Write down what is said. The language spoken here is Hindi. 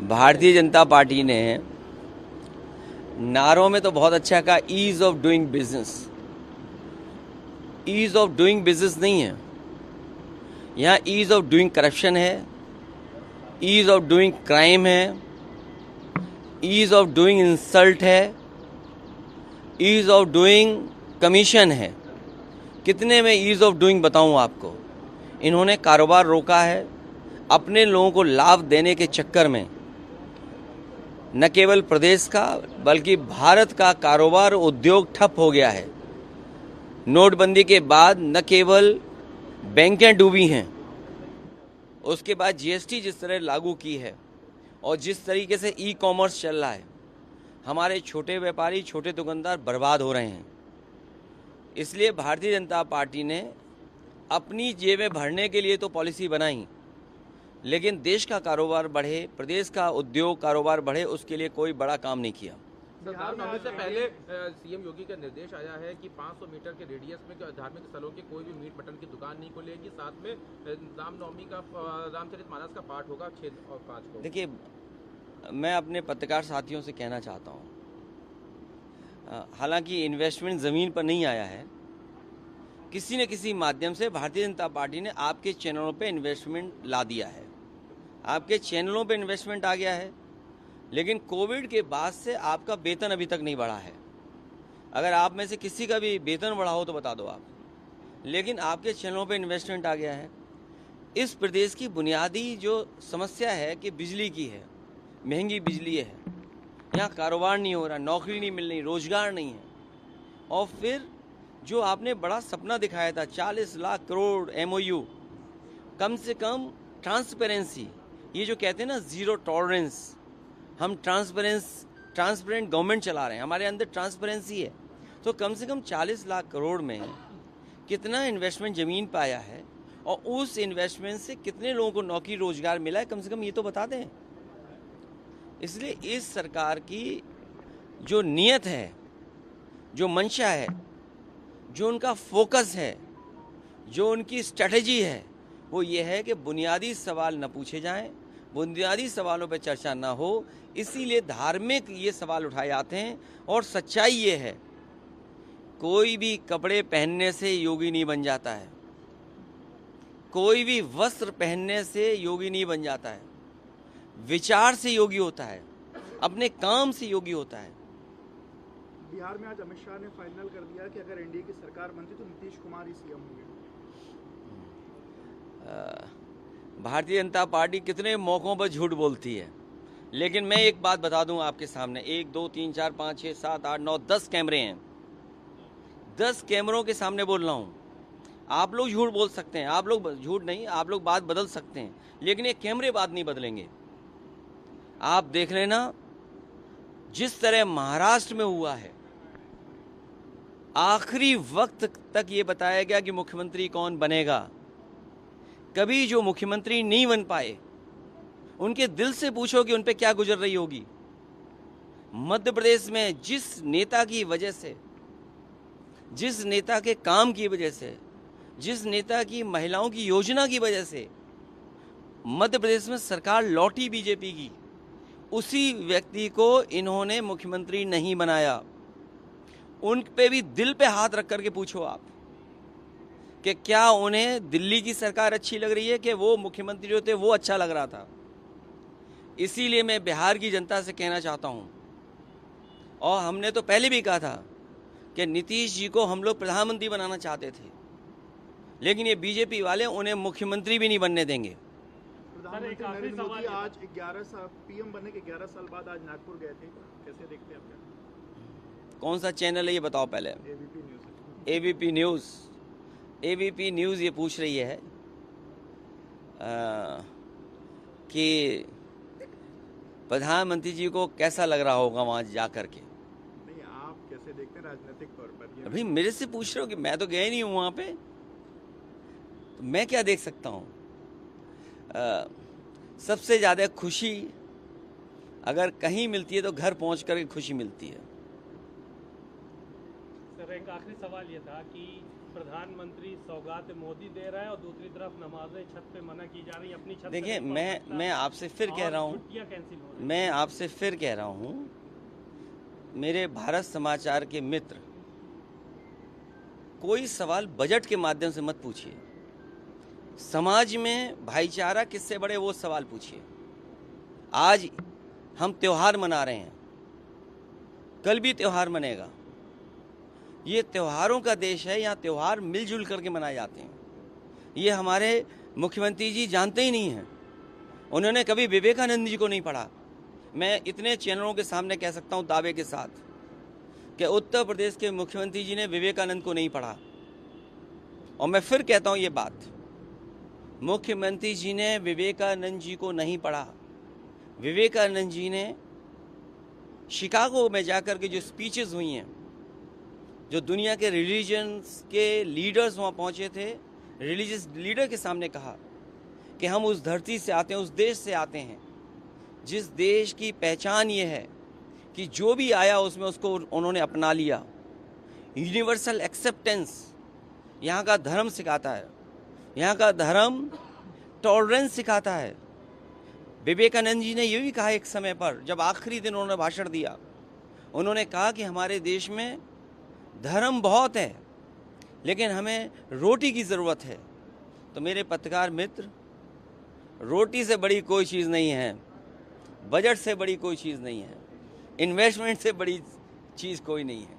भारतीय जनता पार्टी ने नारों में तो बहुत अच्छा कहा, ease of doing business. Ease of doing business नहीं है, यहाँ ईज ऑफ डूइंग करप्शन है, ईज ऑफ डूइंग क्राइम है, ईज ऑफ डूइंग इंसल्ट है, ईज ऑफ डूइंग कमीशन है। कितने में ईज ऑफ डूइंग बताऊं आपको। इन्होंने कारोबार रोका है, अपने लोगों को लाभ देने के चक्कर में न केवल प्रदेश का बल्कि भारत का कारोबार उद्योग ठप हो गया है। नोटबंदी के बाद न केवल बैंकें डूबी हैं, उसके बाद जीएसटी जिस तरह लागू की है और जिस तरीके से ई कॉमर्स चल रहा है, हमारे छोटे व्यापारी, छोटे दुकानदार बर्बाद हो रहे हैं। इसलिए भारतीय जनता पार्टी ने अपनी जेबें भरने के लिए तो पॉलिसी बनाई, लेकिन देश का कारोबार बढ़े, प्रदेश का उद्योग कारोबार बढ़े, उसके लिए कोई बड़ा काम नहीं किया। रामनवमी से पहले सीएम योगी का निर्देश आया है कि 500 मीटर के रेडियस में धार्मिक स्थलों के कोई भी मीट मटन की दुकान नहीं खुलेगी। साथ में रामनवमी का रामचरितमानस का पाठ होगा 6 और 5 को। देखिए, मैं अपने पत्रकार साथियों से कहना चाहता हूँ, हालांकि इन्वेस्टमेंट ज़मीन पर नहीं आया है, किसी न किसी माध्यम से भारतीय जनता पार्टी ने आपके चैनलों पे इन्वेस्टमेंट ला दिया है, आपके चैनलों पे इन्वेस्टमेंट आ गया है। लेकिन कोविड के बाद से आपका वेतन अभी तक नहीं बढ़ा है। अगर आप में से किसी का भी वेतन बढ़ा हो तो बता दो आप, लेकिन आपके चैनलों पे इन्वेस्टमेंट आ गया है। इस प्रदेश की बुनियादी जो समस्या है कि बिजली की है, महंगी बिजली है, यहाँ कारोबार नहीं हो रहा, नौकरी नहीं मिल रही, रोजगार नहीं है। और फिर जो आपने बड़ा सपना दिखाया था 40 लाख करोड़ MOU, कम से कम ट्रांसपेरेंसी, ये जो कहते हैं ना जीरो टॉलरेंस, हम ट्रांसपेरेंट गवर्नमेंट चला रहे हैं, हमारे अंदर ट्रांसपेरेंसी है, तो कम से कम 40 लाख करोड़ में कितना इन्वेस्टमेंट ज़मीन पे आया है और उस इन्वेस्टमेंट से कितने लोगों को नौकरी रोजगार मिला है, कम से कम ये तो बता दें। इसलिए इस सरकार की जो नीयत है, जो मंशा है, जो उनका फोकस है, जो उनकी स्ट्रेटजी है, वो ये है कि बुनियादी सवाल न पूछे जाएं, बुनियादी सवालों पर चर्चा ना हो। इसीलिए धार्मिक ये सवाल उठाए जाते हैं। और सच्चाई ये है, कोई भी कपड़े पहनने से योगी नहीं बन जाता है, कोई भी वस्त्र पहनने से योगी नहीं बन जाता है। विचार से योगी होता है, अपने काम से योगी होता है। बिहार में आज अमित शाह ने फाइनल कर दिया कि अगर एनडीए की सरकार बनती तो नीतीश कुमार ही सीएम होंगे। भारतीय जनता पार्टी कितने मौकों पर झूठ बोलती है, लेकिन मैं एक बात बता दूं आपके सामने, 1 2 3 4 5 6 7 8 9 10 कैमरे हैं, 10 कैमरों के सामने बोल रहा हूं। आप लोग झूठ बोल सकते हैं, आप लोग झूठ नहीं, आप लोग बात बदल सकते हैं, लेकिन ये कैमरे बात नहीं बदलेंगे। आप देख लेना, जिस तरह महाराष्ट्र में हुआ है, आखिरी वक्त तक ये बताया गया कि मुख्यमंत्री कौन बनेगा। कभी जो मुख्यमंत्री नहीं बन पाए, उनके दिल से पूछो कि उन पे क्या गुजर रही होगी। मध्य प्रदेश में जिस नेता की वजह से, जिस नेता के काम की वजह से, जिस नेता की महिलाओं की योजना की वजह से मध्य प्रदेश में सरकार लौटी बीजेपी की, उसी व्यक्ति को इन्होंने मुख्यमंत्री नहीं बनाया। उन पे भी दिल पे हाथ रख करके पूछो आप कि क्या उन्हें दिल्ली की सरकार अच्छी लग रही है कि वो मुख्यमंत्री जो थे वो अच्छा लग रहा था। इसीलिए मैं बिहार की जनता से कहना चाहता हूं, और हमने तो पहले भी कहा था कि नीतीश जी को हम लोग प्रधानमंत्री बनाना चाहते थे, लेकिन ये बीजेपी वाले उन्हें मुख्यमंत्री भी नहीं बनने देंगे। प्रधानमंत्री नरेंद्र मोदी आज 11 साल पीएम बनने के 11 साल बाद आज नागपुर गए थे, कैसे देखते हैं आप? कौन सा चैनल है ये बताओ पहले। ABP news. ABP न्यूज़ ये पूछ रही है कि प्रधानमंत्री जी को कैसा लग रहा होगा वहाँ जा कर के। नहीं, आप कैसे देखते हैं राजनीतिक तौर पर? अभी मेरे से पूछ रहे हो कि मैं तो गया नहीं हूँ वहाँ पे, तो मैं क्या देख सकता हूँ। सबसे ज़्यादा खुशी अगर कहीं मिलती है तो घर पहुँच कर खुशी मिलती है। सर, एक आखिरी सवाल ये था कि प्रधानमंत्री सौगात मोदी दे रहा है और दूसरी तरफ नमाजें छत पे मना की जा रही है, अपनी छत देखिए, पे नहीं पढ़ सकता, मैं आपसे फिर कह रहा हूँ, छुट्टियां कैंसिल हो रही मैं आपसे फिर कह रहा हूँ, मेरे भारत समाचार के मित्र, कोई सवाल बजट के माध्यम से मत पूछिए। समाज में भाईचारा किससे बड़े, वो सवाल पूछिए। आज हम त्योहार मना रहे हैं, कल भी त्योहार मनेगा। ये त्योहारों का देश है, यहाँ त्योहार मिलजुल करके मनाए जाते हैं। ये हमारे मुख्यमंत्री जी जानते ही नहीं हैं। उन्होंने कभी विवेकानंद जी को नहीं पढ़ा। मैं इतने चैनलों के सामने कह सकता हूँ दावे के साथ कि उत्तर प्रदेश के मुख्यमंत्री जी ने विवेकानंद को नहीं पढ़ा। और मैं फिर कहता हूँ ये बात, मुख्यमंत्री जी ने विवेकानंद जी को नहीं पढ़ा। विवेकानंद जी ने शिकागो में जाकर के जो स्पीचेस हुई हैं, जो दुनिया के रिलीजन्स के लीडर्स वहाँ पहुँचे थे, रिलीजियस लीडर के सामने कहा कि हम उस धरती से आते हैं, उस देश से आते हैं जिस देश की पहचान ये है कि जो भी आया उसमें उसको उन्होंने अपना लिया। यूनिवर्सल एक्सेप्टेंस यहाँ का धर्म सिखाता है, यहाँ का धर्म टॉलरेंस सिखाता है। विवेकानंद जी ने ये भी कहा एक समय पर, जब आखिरी दिन उन्होंने भाषण दिया, उन्होंने कहा कि हमारे देश में धर्म बहुत है लेकिन हमें रोटी की ज़रूरत है। तो मेरे पत्रकार मित्र, रोटी से बड़ी कोई चीज़ नहीं है, बजट से बड़ी कोई चीज़ नहीं है, इन्वेस्टमेंट से बड़ी चीज़ कोई नहीं है।